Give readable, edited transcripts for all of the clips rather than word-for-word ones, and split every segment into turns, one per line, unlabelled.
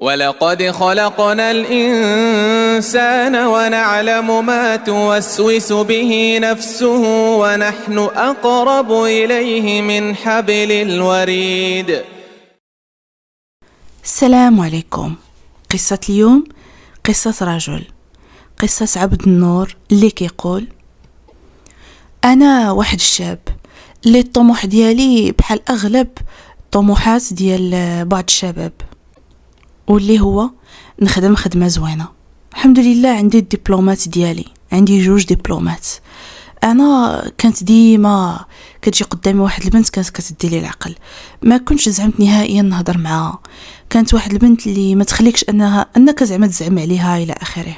ولقد خلقنا الإنسان ونعلم ما توسوس به نفسه ونحن أقرب إليه من حبل الوريد.
السلام عليكم. قصة اليوم قصة رجل، قصة عبد النور اللي كيقول: أنا واحد الشاب اللي الطموح ديالي بحال أغلب طموحات ديال بعض الشباب، واللي هو نخدم خدمة زوينة. الحمد لله عندي الدبلومات ديالي، عندي 2 دبلومات. انا كانت ديما كتجي قدامي واحد البنت كانت كتدي لي العقل، ما كنتش زعمت نهائيا نهضر معها. كانت واحد البنت اللي ما تخليكش انك زعما تزعم عليها الى اخره.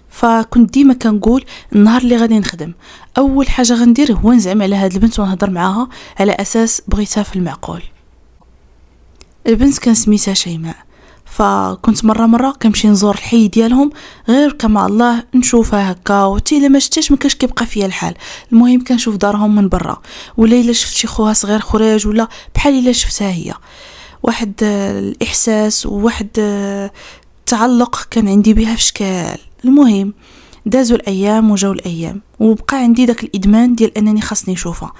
فكنت ديما كنقول النهار اللي غادي نخدم اول حاجه غندير هو نزعم على هاد البنت ونهضر معها على اساس بغيتها في المعقول. البنت كان سميتها شيماء. فكنت مره كنمشي نزور الحي ديالهم غير كما الله نشوفها هكا، وتي الا ما شفتش ما كاش كيبقى فيا الحال. المهم كنشوف دارهم من برا، ولا الا شفت شي خوها صغير خراج، ولا بحال الا شفتها هي. واحد الاحساس وواحد التعلق كان عندي بها في شكال. المهم دازوا الايام وجاو الايام، وبقى عندي داك الادمان ديال انني خاصني نشوفها.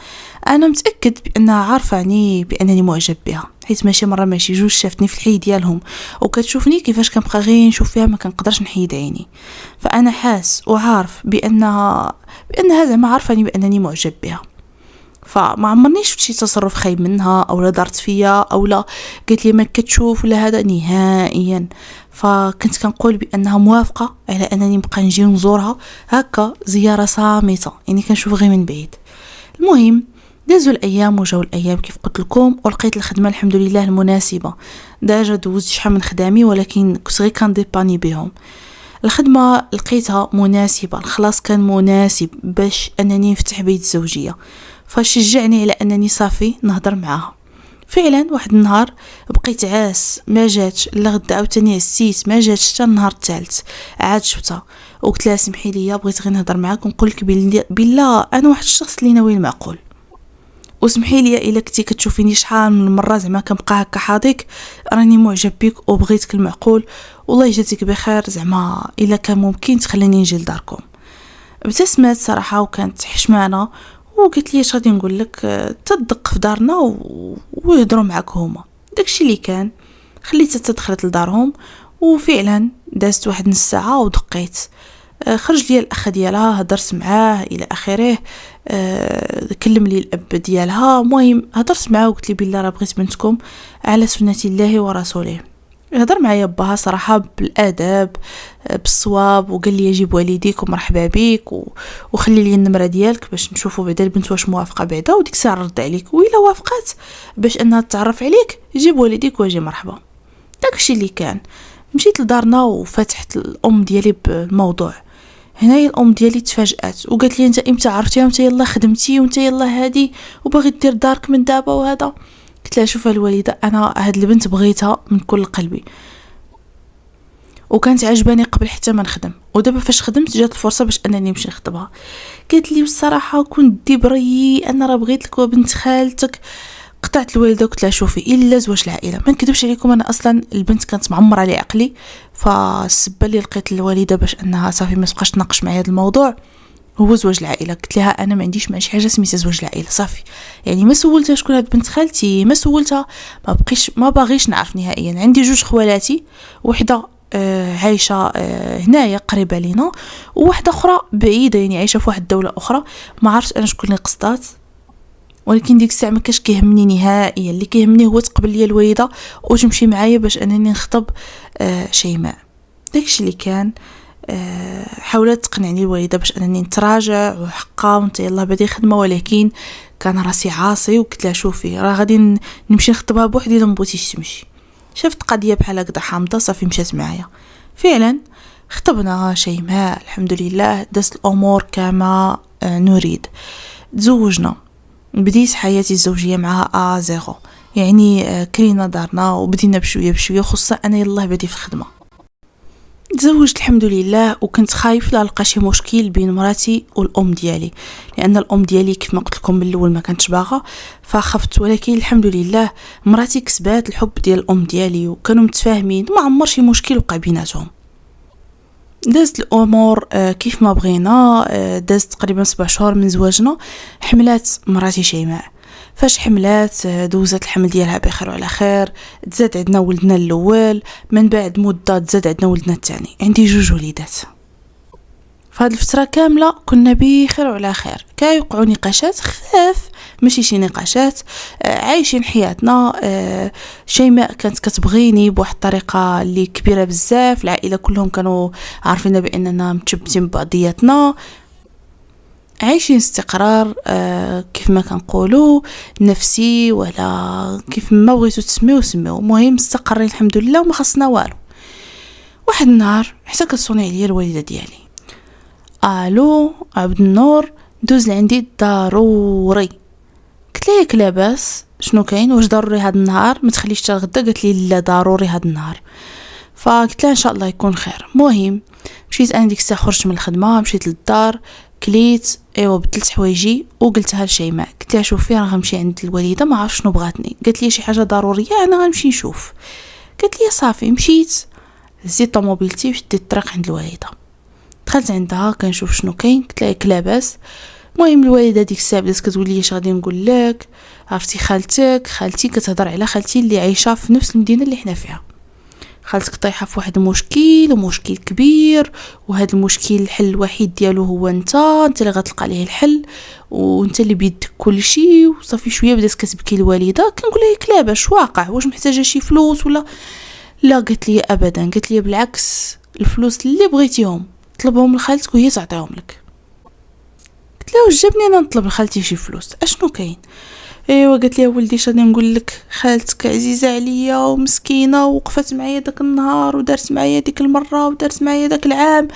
انا متاكد بانها عارفاني بانني معجب بها، حيت ماشي مره ماشي 2 شافتني في الحي ديالهم وكتشوفني كيفاش كنبقى غير نشوف فيها، ما كنقدرش نحيد عيني. فانا حاس وعارف بانها زعما عارفاني بانني معجب بها. فما عمرني شفت شي تصرف خايب منها او لا دارت فيا او لا قالت لي ما كتشوف ولا هذا نهائيا. فكنت كنقول بانها موافقه على انني نبقى نجي نزورها هكا زياره صامته، يعني كنشوف غير من بعيد. المهم دازوا الايام وجاو الايام كيف قلت لكم، ولقيت الخدمه الحمد لله المناسبه. داجا دوزت شحال من خدامي، ولكن كنت غير كنديباني بهم. الخدمه لقيتها مناسبه، الخلاص كان مناسب باش انني نفتح بيت الزوجيه. فشجعني على انني صافي نهضر معها. فعلا واحد النهار بقيت عاس ما جاتش، لغدا عاوتاني عسيت ما جاتش، حتى النهار الثالث عاد شفتها وقلت لها سمحي لي بغيت غير نهضر معاك ونقول لك بالله انا واحد الشخص اللي ناوي المعقول، وسمحي لي الا كنتي كتشوفيني شحال من مره زعما كنبقى هكا حاضيك، راني معجب بك وبغيتك المعقول، والله يجازيك بخير، زعما الا كان ممكن تخليني نجي لداركم. ابتسمت صراحه وكانت حشمانه وقلت لي اش غادي نقول لك، تدق في دارنا ويهضروا معاك هما. داكشي اللي كان، خليتها تدخلت لدارهم، وفعلا دازت واحد نص ساعه ودقيت. خرج لي الاخ ديالها، هضرت معاه الى اخره. كلم لي الاب ديالها. المهم هضرت معاه وقلت لي بالله راه بغيت بنتكم على سنه الله ورسوله. هضر معايا باها صراحه بالاداب بالصواب، وقال لي جيب والديك ومرحبا بك وخلي لي النمره ديالك باش نشوفوا بعدا البنت واش موافقه بعدا، وديك الساعه نرد عليك، وإلا وافقات باش انها تتعرف عليك جيب والديك واجي مرحبا. داكشي اللي كان. مشيت لدارنا وفتحت الام ديالي بالموضوع. هنايا الام ديالي تفاجات وقالت لي انت امتى عرفتيها وانت يلا خدمتي وانت يلا هادي وباغي دير دارك من دابا وهذا. قلت لها شوف الوالده، انا هاد البنت بغيتها من كل قلبي وكانت عجباني قبل حتى ما نخدم، ودابا فاش خدمت جات الفرصه باش انني نمشي نخطبها. قالت لي بصراحه كنت دبري انا راه بغيت لك وبنت خالتك. قطعت الوالده قلت لها شوفي الا زواج العائله، ما نكذبش عليكم انا اصلا البنت كانت معمره لي عقلي. فالسبه اللي لقيت الوالده باش انها صافي ما تبقاش تناقش معايا هذا الموضوع هو زواج العائله. قلت لها انا ما عنديش ماشي حاجه سميتها زواج العائله صافي، يعني ما سولتها شكون هاد بنت خالتي، ما سولتها، ما باغيش نعرف نهائيا. عندي 2 خوالاتي، وحده عايشه هنايا قريبه لينا، وواحده اخرى بعيده يعني عايشه في واحد الدوله اخرى. ما عرفت انا شكون اللي قصدات، ولكن ديك الساعه ما كاش كيهمني نهائيا. اللي كيهمني هو تقبل لي الوالده وتمشي معايا باش انني نخطب شيماء. داكشي اللي كان. حاولت تقنعني الوالده باش انني نتراجع وحقا وانت يلا بدي خدمه، ولكن كان راسي عاصي. وقلت لها شوفي راه غادي نمشي نخطبها بوحدي الا ما بغيتيش تمشي. شفت قضيه بحال هكذا حامضه صافي مشات معايا. فعلا خطبنا شيماء الحمد لله، دازت الامور كما نريد. تزوجنا، بديت حياتي الزوجيه معها زيرو، يعني كرينا دارنا وبدينا بشويه بشويه، خصوصا انا يلا بدي في الخدمه. تزوجت الحمد لله، وكنت خايف لا نلقى شي مشكل بين مراتي والام ديالي، لان الام ديالي كيف ما قلت لكم من الاول ما كانتش باغا، فخفت. ولكن الحمد لله مراتي كسبات الحب ديال الام ديالي، وكانوا متفاهمين، ما عمر شي مشكل وقع بيناتهم. دازت الامور كيف ما بغينا. دازت تقريبا 7 شهور من زواجنا. حملات مراتي شيماء. فاش حملات دوزت الحمل ديالها بخير وعلى خير. تزاد عندنا ولدنا الاول، من بعد مده تزاد عندنا ولدنا الثاني. عندي 2 وليدات. فهاد الفتره كامله كنا بخير وعلى خير. كيوقعوا نقاشات خفاف، ماشي شي نقاشات، عايشين حياتنا. شيماء كانت كتبغيني بواحد الطريقه اللي كبيره بزاف. العائله كلهم كانوا عارفين باننا متشبتين ببعضياتنا، عايشين استقرار كيف ما كنقولوا نفسي، ولا كيف ما بغيتو تسميو سميو. المهم استقرين الحمد لله وما خصنا والو. واحد النهار حتى كتصوني عليا الوالده ديالي: الو عبد النور، دوز لعندي ضروري. قلت لها ياك لاباس، شنو كاين؟ واش ضروري هذا النهار؟ ما تخليش حتى غدا. قالت لي لا ضروري هذا النهار. فقلت لها ان شاء الله يكون خير. المهم مشيت انا ديك الساعه، خرجت من الخدمه، مشيت للدار، كليت، بدلت حوايجي وقلتها لشيماء. قلت لها شوفي راه غنمشي عند الوالده، ما عرف شنو بغاتني. قالت لي شي حاجه ضروريه، انا غنمشي نشوف. قالت لي صافي. مشيت زيت طوموبيلتي وشديت الطريق عند الوالده. دخلت عندها كنشوف شنو كاين. قلت لها لاباس. المهم الوالده ديك الساعه بدات كتقول لي اش غادي نقول لك، عرفتي خالتي كتهضر على خالتي اللي عايشه في نفس المدينه اللي حنا فيها. خالتك طايحه في واحد المشكل، ومشكل كبير، وهذا المشكل الحل الوحيد ديالو هو انت اللي غتلقى ليه الحل، وانت اللي بيدك كل شيء. وصافي شويه بدات كتبكي الوالده. كنقول لها كلا باش واقع، واش محتاجه شي فلوس ولا لا؟ قالت لي ابدا. قالت لي بالعكس، الفلوس اللي بغيتيهم طلبهم لخالتك وهي تعطيهم لك. قلت لها واش جابني انا نطلب لخالتي شي فلوس؟ اشنو كاين؟ ايوا قالت لي ولدي شنو نقول لك، خالتك عزيزه عليا ومسكينه، وقفت معايا داك النهار، ودارت معايا ديك المره، ودارت معايا داك العام،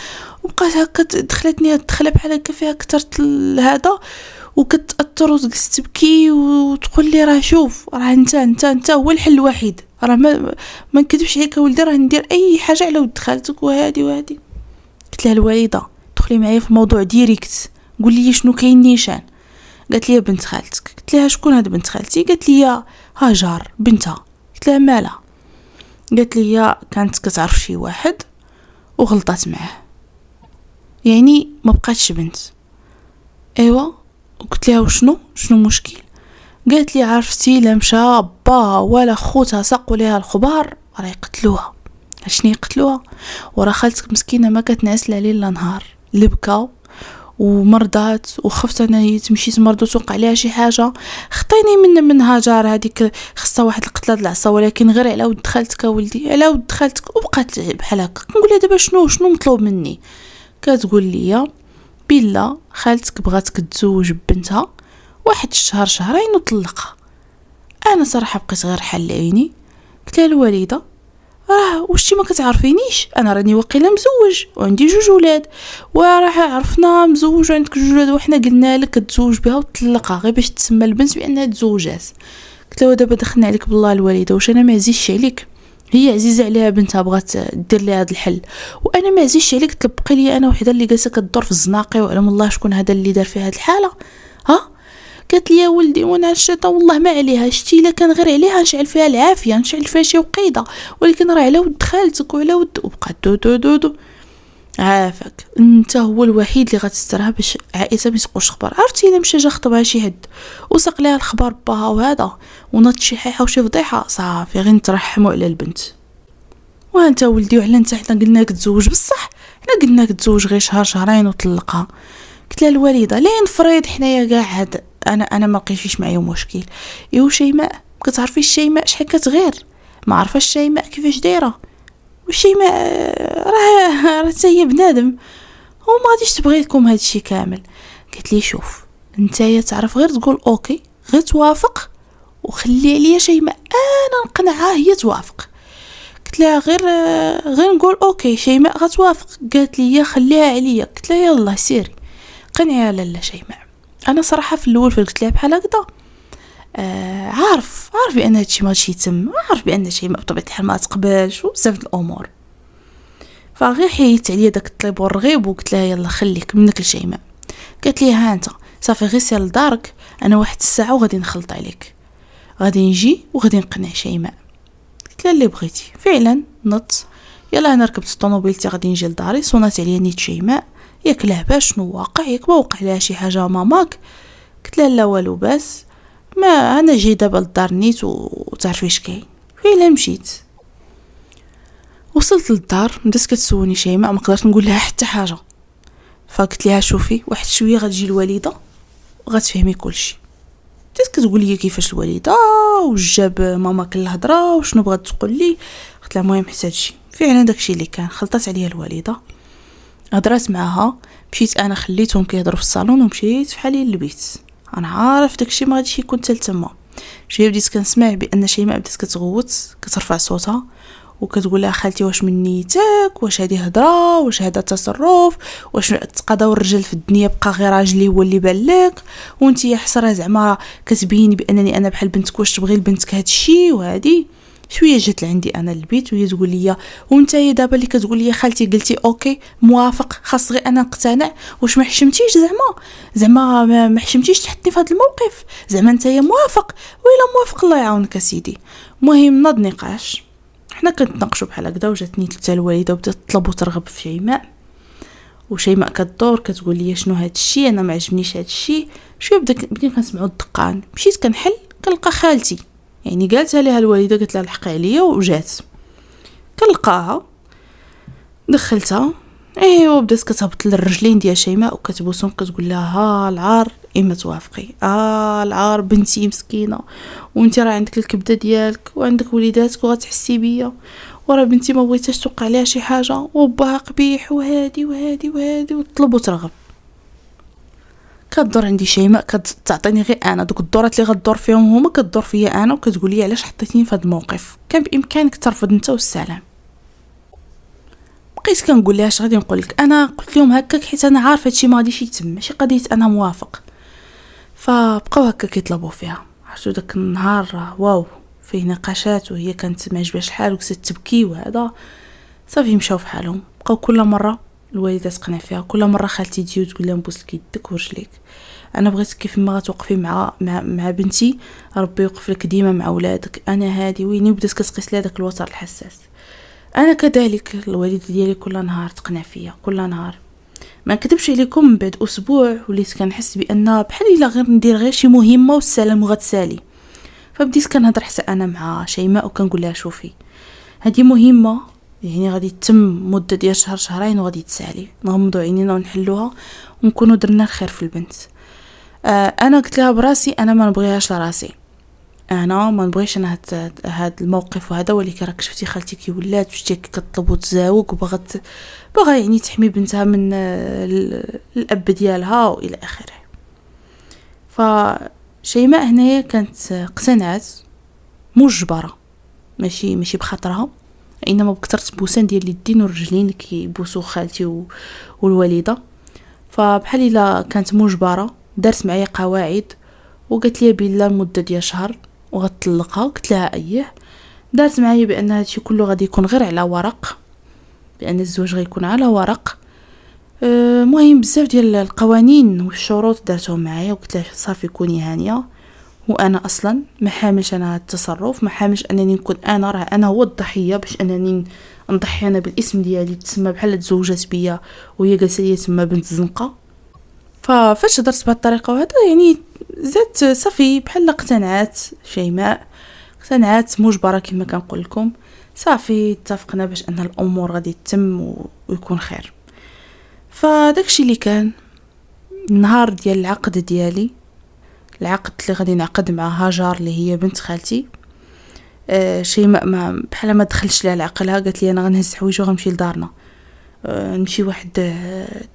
وبقات هكا دخلتني الدخله بحال هكا فيها كثرت هذا، وكتاثر وتجلس تبكي وتقول لي راه شوف، راه انت هو الحل الوحيد، راه ما نكذبش عليك ولدي، راه ندير اي حاجه على ود خالتك وهادي. قلت لها الوالده دخلي معايا في الموضوع ديريكت، قول لي شنو كاين نيشان. قالت لي بنت خالتك. قلت لها شكون هاد بنت خالتي؟ قالت لي هاجر بنتها. قلت لها مالها؟ قالت لي كانت كتعرف شي واحد وغلطات معاه، يعني ما بقاتش بنت. ايوا. قلت لها وشنو مشكل؟ قالت لي عرفتي لا مشى باها ولا خوتها ساقوا ليها الخبار راه يقتلوها. شنو يقتلوها؟ ورا خالتك مسكينه ما كتنعس لا ليل لا نهار، اللي بكاو ومرضات، وخفت انا تمشي مرض وتوقع عليها شي حاجه. خطيني من هاجر هذيك، خصها واحد القتله العصا، ولكن غير على ود خالتك ولدي، على ود خالتك. وبقات بحال هكا. كنقول لها دابا شنو مطلوب مني؟ كتقول لي بالله خالتك بغاتك تزوج بنتها واحد الشهر شهرين وطلقها. انا صراحه بقيت غير حل عيني. قلت لها الوالده راه وشتي ما كتعرفينيش، انا راني واقيلا مزوج وعندي 2 ولاد، وراه عرفنا مزوج وعندك 2 ولاد، وحنا قلنا لك تزوج بها وتطلقها غير باش تسمى البنت بانها تزوجات. قلت له دابا دخلنا عليك بالله الوالده، واش انا ما عزيزش عليك؟ هي عزيزه عليها بنتها بغات دير لي هذا الحل، وانا ما عزيزش عليك تلبقي لي انا وحده اللي جالسه كدور في الزناقي، وعلم الله شكون هذا اللي دار فيها هذه الحاله. قالت لي يا ولدي وانا الشيطان والله ما عليها، شتي الا كان غير عليها نشعل فيها العافيه، نشعل فيها شي وقيده، ولكن راه على ود خالتك وعلى ود. وبقات دو عافاك انت هو الوحيد اللي غتسترها باش عائلتها ما يسقوش خبر. عرفتي الا مشى جا خطبها شي حد وسق لها الخبر باها وهذا ونط شي حيحه وشي فضيحه، صافي غير نترحموا على البنت. وانت ولدي وعلى انت حنا قلنا لك تزوج، بصح حنا قلنا لك تزوج غير شهر شهرين وطلقها. قلت لها الوالده لين نفرض حنايا كاع هاد انا ما بقيتش معايا مشكل. ايوا شيماء كتعرفي شيماء شحال كتغير، ما عرفاش شيماء كيفاش دايره، وشيماء راه هي بنادم وما غاديش تبغي لكم هذا الشيء كامل. قالت لي شوف نتايا تعرف غير تقول اوكي، غير توافق وخلي عليا شيماء انا نقنعها هي توافق. قلت لها غير نقول اوكي شيماء غتوافق. قالت لي خليها عليا. قلت لها يلا سيري قنعي لا شيماء. انا صراحه في الاول قلت لها بحال هكذا عارف بان هادشي ماشي يتم، عارف بان شيماء بطبيعه الحال ما تقبلش وبزاف د الامور. فغير حيدت عليا داك الطلب والرغيب وقلت لها يلا خليك منك لشيماء. قالت لي ها انت صافي غير سير لدارك، انا واحد الساعه وغادي نخلط عليك، غادي نجي وغادي نقنع شيماء. قلت لها اللي بغيتي. فعلا نط، يلا انا ركبت الطوموبيلتي غادي نجي لداري، صونات عليا نيت شيماء، ياك لعبه شنو واقع، ياك ما وقع لها شي حاجه ماماك. قلت لها لا والو باس، ما انا جاي دابا للدار نيت وتعرفي اش كاين. فعلا مشيت، وصلت للدار بدات كتسولني شيماء، ما قدرت نقول لها حتى حاجه. فقلت لها شوفي واحد شويه غتجي الوالده وغتفهمي كلشي. بدات كتقول لي كيفاش الوالده وجاب ماماك الهضره وشنو بغات تقول لي. قلت لها المهم حتى تجي. فعلا داكشي اللي كان، خلطات عليا الوالده، هضرات معاها، مشيت انا خليتهم كيهضروا في الصالون ومشيت فحالي للبيت. انا عارف داكشي ما غاديش يكون حتى تما. شويه بديت كنسمع بان شيماء بدات كتغوت كترفع صوتها وكتقول لها خالتي واش من نيتك، واش هذه هضره، واش هذا تصرف، واش تقضاو الرجال في الدنيا بقى غير راجلي هو اللي بان لك، وانت يا حسره زعما كتبيني بانني انا بحال بنتك، واش تبغي لبنتك هذا الشيء. وهذه شويه جات لعندي انا البيت وهي تقول لي وانت يا دابا اللي كتقول لي خالتي قلتي اوكي موافق، خاص غير انا نقتنع، واش ما حشمتيش زعما ما حشمتيش تحطني في هذا الموقف، زعما انت يا موافق ولا موافق الله يعاونك سيدي. المهم ناض نقاش، حنا كنتناقشوا بحال هكذا، وجاتني حتى الوالده وبدات تطلب وترغب في شيماء، وشيماء كدور كتقول لي شنو هذا الشيء، انا ما عجبنيش هذا الشيء. شويه بدينا كنسمعوا الدقان، مشيت كنحل كنلقى خالتي، يعني قالتها لها الوالده، قالت لها الحق عليا وجات كنلقاها دخلتها ايوا بدات كتهبط للرجلين ديال شيماء وكتبوسهم، كتقول لها ها العار اما توافقي، العار بنتي مسكينه، وانت راه عندك الكبده ديالك وعندك وليداتك وغتحسي بيا، وراه بنتي ما بغيتاش توقع لها شي حاجه، وباها قبيح وهادي وهادي وهادي، وتطلب وترغب. كدور عندي شيماء كتعطيني غير انا دوك الدورات اللي غدور فيهم هما، كدور فيا انا وكتقول لي علاش حطيتيني في هذا الموقف، كان بامكانك ترفض انت والسلام. بقيت كنقول لها اش غادي نقول لك، انا قلت لهم هكاك حيت انا عارفه هادشي ما غاديش يتم، ماشي قضيه انا موافق. فبقاو هكا كيطلبوا فيها. عرفتوا داك النهار واو فيه نقاشات، وهي كانت ما عجبهاش الحال وكسات تبكي وهذا. صافي مشاو في حالهم، بقاو كل مره الوالده تقنع فيها، كل مره خالتي تجي وتقول لها نبوس لك يدك ورجليك، انا بغيت كيف ما غتوقفي مع بنتي ربي يوقف لك ديما مع اولادك، انا هادي ويني. بدات كتقيس لها داك الوتر الحساس. انا كذلك الوالده ديالي كل نهار تقنع فيا، كل نهار ما كتبش عليكم. من بعد اسبوع وليت كنحس بان بحال الا غير ندير غير شي مهمه والسلام وغتسالي. فبديت كنهضر حتى انا مع شيماء وكنقول لها شوفي هذه مهمه، يعني غادي تتم مده ديال شهر شهرين وغادي تسالي، نغمضوا عينينا ونحلوها ونكونوا درنا الخير في البنت. انا قلت لها براسي انا ما نبغيهاش لراسي، انا ما نبغيش انا هاد الموقف وهذا، ولكن راك شفتي خالتي كي ولات شفتي كتطلب وتزاوق وبغات يعني تحمي بنتها من الاب ديالها والى اخره. فشيماء هنايا كانت اقتنعت مجبره، ماشي بخاطرها، انما بكثرة بوسان ديال اليدين والرجلين كيبوسوا خالتي والوالده. فبحال الا كانت مجبره، دارت معايا قواعد وقالت لي بالله المده ديال شهر وغتطلقها. قلت لها اييه. دارت معايا بان هادشي كله غادي يكون غير على ورق، بان الزواج غيكون على ورق. مهم بزاف ديال القوانين والشروط دارتهم معايا، وقلت لها صافي كوني هانيه، وانا اصلا ما حاملش انا هاد التصرف، ما حاملش انني نكون انا راه انا هو الضحيه باش انني نضحي انا بالاسم ديالي تسمى بحال تزوجات بيا وهي جالسه ليا تسمى بنت زنقه. فاش هضرت بهذه الطريقه وهذا يعني زادت صافي بحال اقتنعت شيماء، اقتنعت مجبره كما كنقول لكم. صافي اتفقنا باش ان الامور غادي تتم ويكون خير. فداكشي اللي كان النهار ديال العقد ديالي، العقد اللي غادي نعقد مع هاجر اللي هي بنت خالتي. شيماء ما بحال ما دخلش لها لعقلها، قالت لي انا غنهز حوايج وغنمشي لدارنا، نمشي واحد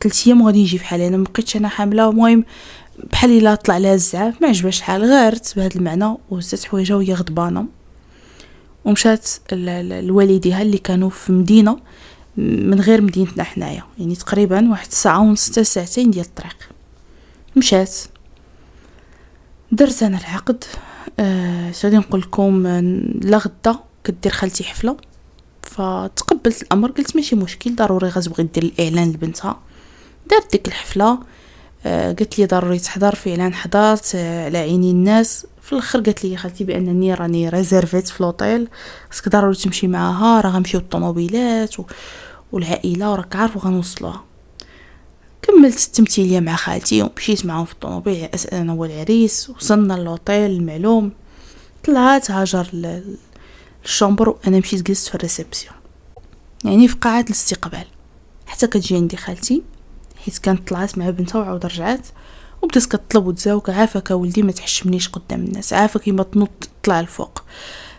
3 ايام وغادي نجي بحالي. انا مبقيتش انا حامله، المهم بحال الا طلع لها الزعاف ما عجبهاش الحال، غارت بهذا المعنى وهزت حوايجها وهي غضبانه ومشات لوالديها اللي كانوا في مدينه من غير مدينتنا حنايا، يعني تقريبا واحد 1.5 ساعة حتى 2 ديال الطريق. مشات درت انا العقد. غادي نقول لكم لا غدا كدير خالتي حفله فتقبلت الامر، قلت ماشي مشكل، ضروري غتبغي دير الاعلان لبنتها. دارت ديك الحفله، قالت لي ضروري تحضر. فعلا حضرت على عيني الناس. في الاخر قالت لي خالتي بانني راني ريزيرفيت في لوطيل، خاصك ضروري تمشي معاها، راه غنمشيو الطوموبيلات والعائله وراك عارف وغنوصلوها. كملت التمثيليه مع خالتي ومشيت معاهم في الطوموبيل على اساس انا هو العريس. وصلنا للوطيل المعلوم، طلعت هاجر للشومبر وانا مشيت جلست في الريسبسيون، يعني في قاعه الاستقبال، حتى كتجي عندي خالتي حيت كانت طلعت مع بنتها وعاود رجعت وبدات كتطلب وتزاوك: عافاك ولدي ما تحشمنيش قدام الناس، عافاك ما تنوض تطلع الفوق،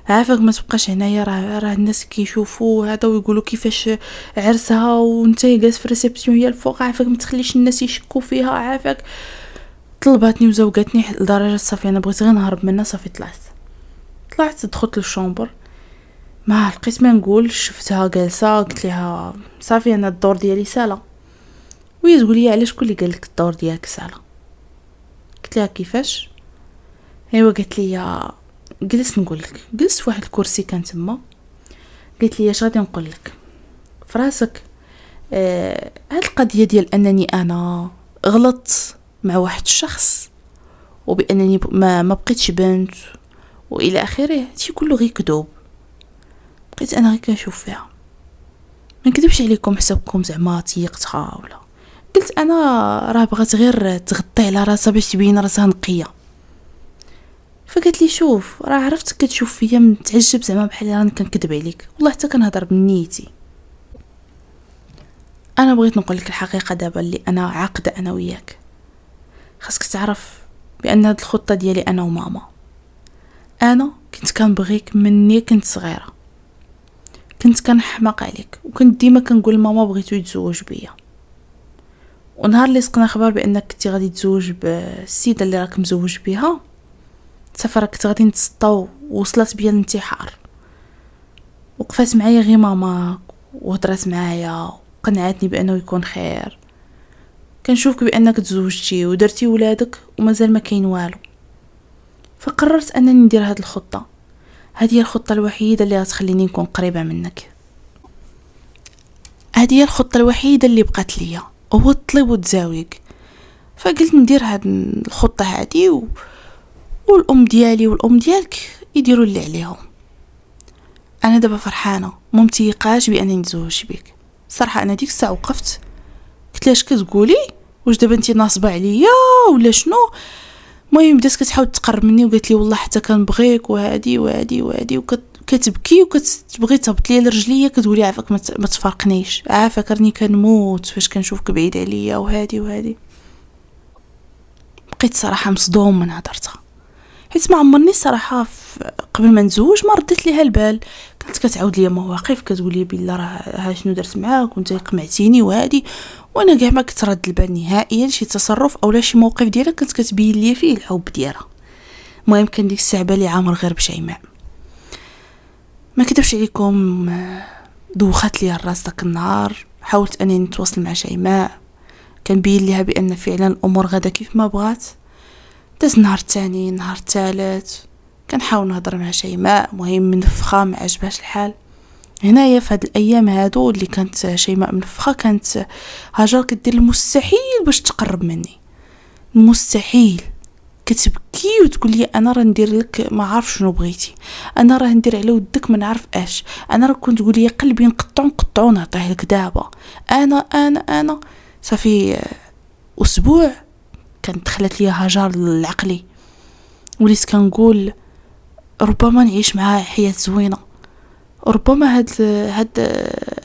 عافاك ما تبقاش هنايا، راه الناس كيشوفوا هذا ويقولوا كيفاش عرسها وانت جالس في الريسبسيون هي الفوق، عافاك ما تخليش الناس يشكوا فيها، عافاك. طلباتني وزوقتني لدرجه صافي انا بغيت غير نهرب منها. صافي طلعت دخلت للشومبر، ما لقيت ما نقول. شفتها جالسه، قلت لها صافي انا الدور ديالي سالا. وهي تقول لي علاش كل اللي قال لك الدور ديالك سالا؟ قلت لها كيفاش؟ ايوا قالت لي جلس نقول لك. جلست في واحد الكرسي كان تما، قالت لي اش غادي نقول لك فراسك. هاد القضيه ديال انني انا غلطت مع واحد الشخص وبانني ما بقيتش بنت والى اخره، هادشي كله غير كذوب. بقيت انا غير كنشوف فيها، ما نكذبش عليكم حسابكم زعما تيقتها ولا. قلت انا راه بغات غير تغطي على راسها باش تبين راسها نقيه. فقالت لي شوف راه عرفتك كتشوف فيا متعجب زعما بحال راني كنكذب عليك، والله حتى كنهضر بنيتي. انا بغيت نقول لك الحقيقه دابا اللي انا عاقده انا وياك. خاصك تعرف بان هاد الخطه ديالي انا وماما. انا كنت كنبغيك مني كنت صغيره، كنت كنحماق عليك وكنت ديما كنقول لماما بغيتو يتزوج بيا. ونهار اللي سقنا خبر بانك كنتي غادي تزوج بالسيده اللي راك مزوج بها، صافي راك كنت غادي نتسطى ووصلت بيا الانتحار. وقفات معايا غير ماما وهضرات معايا وقنعتني بانه يكون خير. كنشوفك بانك تزوجتي ودرتي ولادك ومازال ما كاين والو. فقررت انني ندير هاد الخطه. هذه هي الخطه الوحيده اللي غتخليني نكون قريبه منك. هذه هي الخطه الوحيده اللي بقات ليا، هو الطلب والتزاويق. فقلت ندير هاد الخطه هذه والام ديالي والام ديالك يديروا اللي عليهم. انا دابا فرحانه ممتيقاش بانني نتزوج بك. صراحه انا ديك الساعه وقفت قلت لها اش كتقولي؟ واش دابا انت ناصبه عليا ولا شنو؟ المهم بدات كتحاول تقرب مني وقالت لي والله حتى كنبغيك وهادي وهادي وهادي، وكتبكي وكتبغي تهبط لي لرجليا، كتقولي عافاك ما تفارقنيش، عافاك راني كنموت فاش كنشوفك بعيد عليا وهادي وهادي. بقيت صراحه مصدوم من هضرتها، حيت ما عمرني صراحه قبل ما نتزوج ما ردت ليها البال. كنت كتعاود لي مواقف كتقول لي بالله راه ها شنو درت معاك وانت قمعتيني وهادي، وانا كاع ما كنت رد البال نهائيا شي تصرف اولا شي موقف ديالها كنت كتبين لي فيه الحب ديالها. المهم كان ديك الساعه بالي عامر غير بشيماء. ما كدبش عليكم دوخات لي الراس داك النهار. حاولت اني نتواصل مع شيماء، كان بين ليها بان فعلا الامور غدا كيف ما بغات. داز نهار الثاني نهار الثالث كنحاول نهضر مع شيماء، مهم منفخه ما عجبهاش الحال. هنايا في هاد الايام هادو اللي كانت شيماء منفخه، كانت هاجر كدير المستحيل باش تقرب مني، المستحيل. كتبكي وتقول لي انا راه ندير لك ما عارف شنو بغيتي، انا راه ندير على ودك ما نعرف اش، انا راه كنت تقول لي قلبي نقطعو نعطيه لك دابا. انا صافي اسبوع كانت دخلت لي هاجر لعقلي، وليت كنقول ربما نعيش معها حياه زوينه، ربما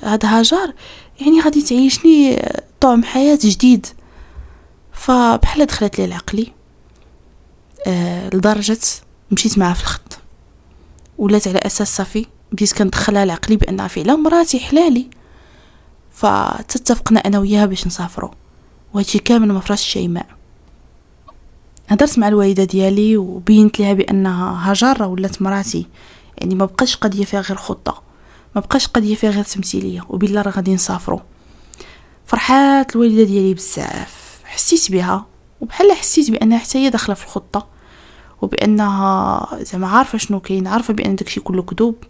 هاد هاجر يعني غادي تعيشني طعم حياه جديد. فبحال دخلت لي لعقلي لدرجه مشيت معها في الخط، ولات على اساس صافي بديت كندخلها لعقلي بانها فعلا مراتي حلالي. فتتفقنا انا وياها باش نسافروا، وهادشي كامل ما فراش شيماء. هدرت مع الوالده ديالي وبينت لها بانها هاجر ولات مراتي، يعني ما بقاش قضيه فيها غير خطه، ما بقاش قضيه فيها غير تمثيليه، وبالله راه غادي نسافروا. فرحات الوالده ديالي بزاف، حسيت بها وبحال حسيت بانها حتى هي داخله في الخطه، وبانها زعما عارفه شنو كاين، عارفه بان داكشي كله كذوب.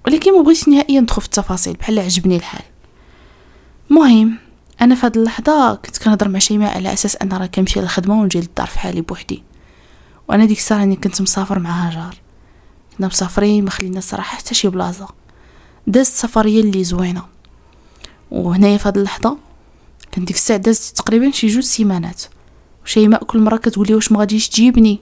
ولكن ما بغيتش نهائيا ندخل في التفاصيل بحال عجبني الحال. المهم انا في هذه اللحظه كنت كنهضر مع شيماء على اساس انا راه كنمشي للخدمه ونجي للدار في حالي بوحدي، وانا ديك الساعه راني كنت مسافر مع هاجر، كنا مسافرين ما خلينا الصراحه حتى شي بلاصه، دازت سفريه اللي زوينه. وهنايا في هذه اللحظه كان ديك الساعه دازت تقريبا شي 2 سيمانات، وشيماء كل مره كتقولي واش ما غاديش تجيبني،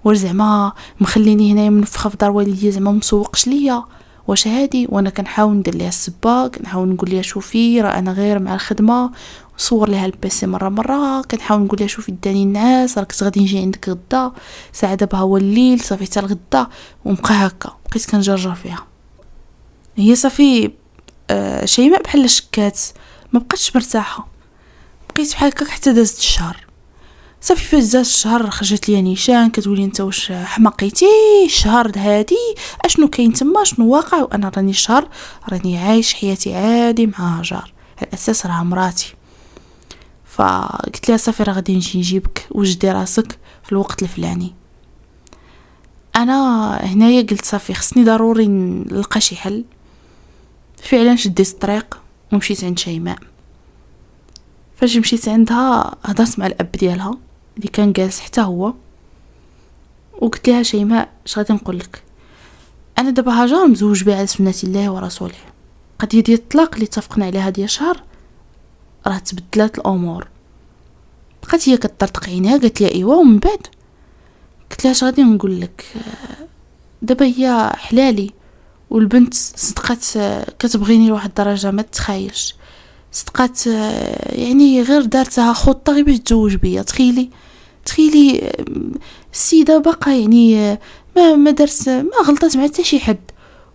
واش زعما مخليني هنايا منفخه في دار والديا، زعما مسوقش ليا، واش هادي. وانا كنحاول ندير ليها السبا، كنحاول نقول ليها شوفي راه انا غير مع الخدمه، نصور ليها البيسي مره كنحاول نقول لها شوفي داني النعاس، راك غادي نجي عندك غدا، ساعه دابا هو الليل صافي حتى الغدا. ونبقى هكا بقيت كنجرجر فيها. هي صافي شيماء بحال شكات، ما بقاتش مرتاحه، بقيت بحال هكا حتى دازت الشهر. صافي فاش داز الشهر خرجت ليا نيشان كتقولي انت واش حماقيتي الشهر هادي، اشنو كاين تما شنو واقع؟ وانا راني الشهر راني عايش حياتي عادي مع هاجر، على اساس راه مراتي. فقلت لها صافي راه غادي نجي نجيبك وجدي راسك في الوقت الفلاني. انا هنايا قلت صافي خصني ضروري نلقى شي حل. فعلا شديت الطريق ومشيت عند شيماء. فاش مشيت عندها هضرت مع الاب ديالها اللي كان جالس حتى هو، وقلت لها شيماء اش غادي نقول لك، انا دابا هاجر مزوج بها على سنه الله ورسوله، قضيه ديال الطلاق اللي اتفقنا عليها ديال شهر راه تبدلات الامور. بقات هي كطرطق عينيها قالت لي ايوا. ومن بعد قلت لها اش غادي نقول لك، دابا هي حلالي والبنت صدقات كتبغيني لواحد الدرجه ما تتخايلش، صدقات يعني غير دارتها خطه غير باش تزوج بيا. تخيلي السيده باقا يعني ما درت ما غلطات مع حتى شي حد،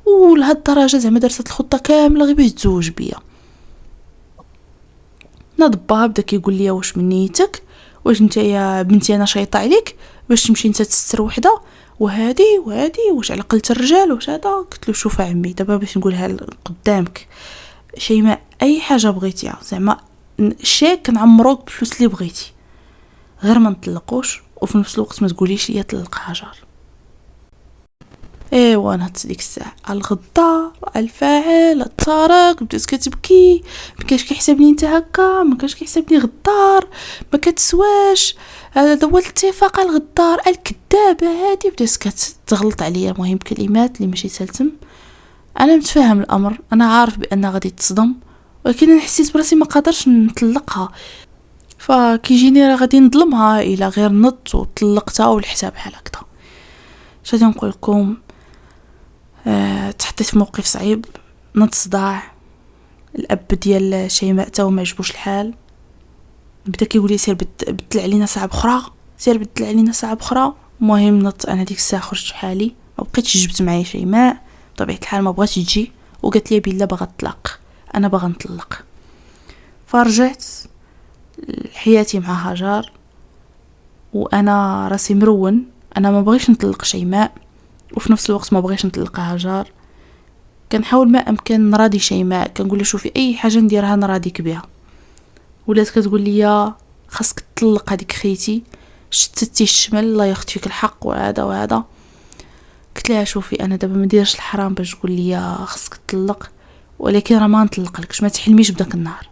ولهاد الدرجه زعما درت الخطه كامله غير باش تزوج بيا. نضبها بدا كيقول لي واش من نيتك، واش انت يا بنتي انا شيطه عليك باش تمشي انت تستر وحده وهادي واش على قلت الرجال واش هذا. قلت له شوف عمي دابا باش نقولها قدامك شيماء، اي حاجه بغيتيها زعما شيك نعمروك بفلوس اللي بغيتي، غير ما نطلقوش وفي نفس الوقت ما تقوليش ليا طلق هاجر. ايوا انا ديك الساعه الغدار الفاعل الطارق بدات كتبكي، ما كانش كيحسبني انت هكا، ما كانش كيحسبني غدار، ما كتسواش، هذا هو الاتفاق الغدار الكذابه هذه. بدات كتغلط عليا المهم كلمات اللي ماشي سالتم. انا متفاهم الامر، انا عارف بان غادي تصدم، ولكن انا حسيت براسي ما قادرش نطلقها. فكيجيني راه غادي نظلمها الا غير نط وطلقتها والحساب بحال هكذا. اش غادي نقول لكم، تحطيت في موقف صعيب، نض صداع. الاب ديال شيماء تا ما عجبوش الحال، بدا كيقول لي سير بدل علينا ساعه اخرى، سير بدل علينا ساعه اخرى. المهم نط انا ديك الساعه خرجت بحالي، ما بقيتش جبت معايا شيماء بطبيعه الحال، ما بغاتش تجي وقالت لي بالله باغا نطلق، انا باغا نطلق. فرجعت حياتي مع هاجر وانا راسي مرون، انا ما بغيش نطلق شيماء وفي نفس الوقت ما بغيش نطلق هاجر. كنحاول ما امكن نراضي شيماء، كنقول لها شوفي اي حاجه نديرها نراضيك بها. ولات كتقول لي خاصك تطلق هذيك خيتي، شتتي الشمل الله يخطيك الحق وهذا. قلت لها شوفي انا دابا ما نديرش الحرام باش تقول لي خاصك تطلق، ولكن راه ما نطلقلكش، ما تحلميش بداك النهار.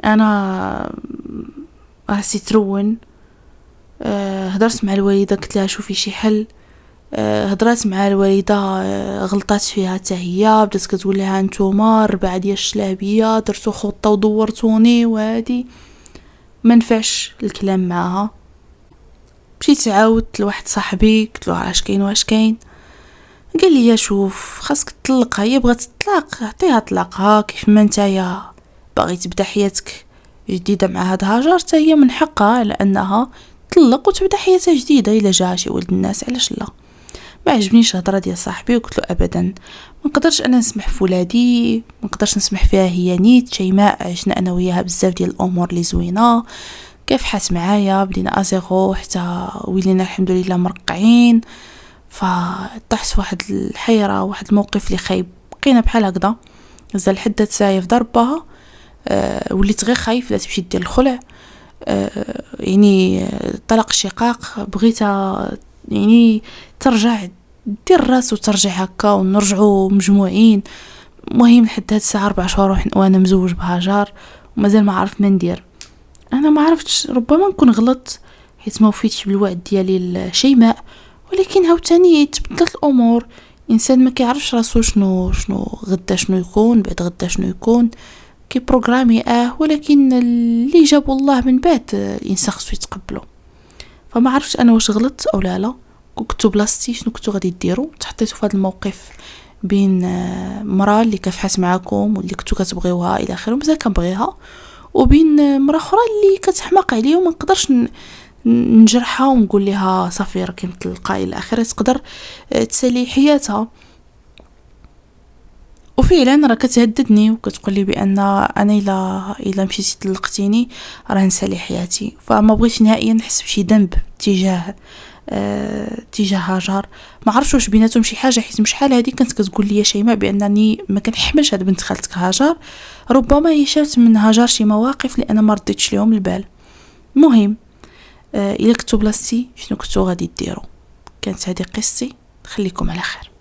انا راسي ترون. هضرت مع الوالده قلت لها شوفي شي حل. هضرات مع الوالده غلطات فيها حتى هي، بدات كتقول لها نتوما 4 ديال الشلابيه درتو خطه ودورتوني وهادي. ما نفعش الكلام معها. مشيت عاودت لواحد صاحبي قلت له اش كاين واش كاين، قال لي شوف خاصك تطلقها، هي بغات تطلق عطيها طلاقها، كيف ما نتايا باغي تبدا حياتك جديده مع هاد هاجر حتى هي من حقها على انها تطلق وتبدا حياتها جديده الا جا شي ولد الناس، علاش لا. ما عجبنيش الهضره ديال صاحبي وقلت له ابدا ما نقدرش انا نسمح في ولادي، ما نقدرش نسمح فيها هي نيت. شيماء عشنا انا وياها بزاف ديال الامور اللي زوينه، كيف حات معايا بدينا ازيرو حتى ولينا الحمد لله مرقعين. فطحت واحد الحيره، واحد الموقف اللي خايب، بقينا بحال هكذا مازال حدات ساعه في ضربها. وليت غير خايف لا تمشي دير الخلع، يعني طلاق الشقاق، بغيتها يعني ترجع دير راس وترجع هكا ونرجعوا مجموعين. مهم لحد هاد الساعه 4 شهور وانا مزوج بهاجر ومازال ما عرفت ما ندير. انا ما عرفتش، ربما نكون غلط حيت ما وفيتش بالوعد ديالي لشيماء، ولكن هاوتاني تبدلت الامور. انسان ما كيعرفش راسو شنو غدا شنو يكون، بعد غدا شنو يكون، كي بروغرامي ولكن اللي جابوا الله من بعد الانسان خصو يتقبله. فما عرفتش انا واش غلطت او لا. كنتو بلاصتي شنو كنتو غادي ديروا؟ تحطيتو في هذا الموقف بين مراه اللي كتحاس معاكم واللي كنتو كتبغيوها الى اخره، مازال كنبغيها، وبين مراه اخرى اللي كتحماق عليا وما نقدرش نجرحها ونقول لها صافي راكي مطلقه الى اخره، تقدر تسالي حياتها. وفعلا راه كتهددني وكتقول لي بان انا الا مشيتي طلقتيني راه نسالي حياتي. فما بغيتش نهائيا نحس بشي ذنب تجاه هاجر. ما عرفتش واش بيناتهم شي حاجه، حيت شحال هذه كانت كتقول لي شيماء بانني ما كنحملش هاد بنت خالتك هاجر. ربما هي شافت من هاجر شي مواقف اللي انا ما رديتش ليهم البال. المهم الا كنتو بلاصتي شنو كنتو غادي ديروا؟ كانت هذه قصتي، خليكم على خير.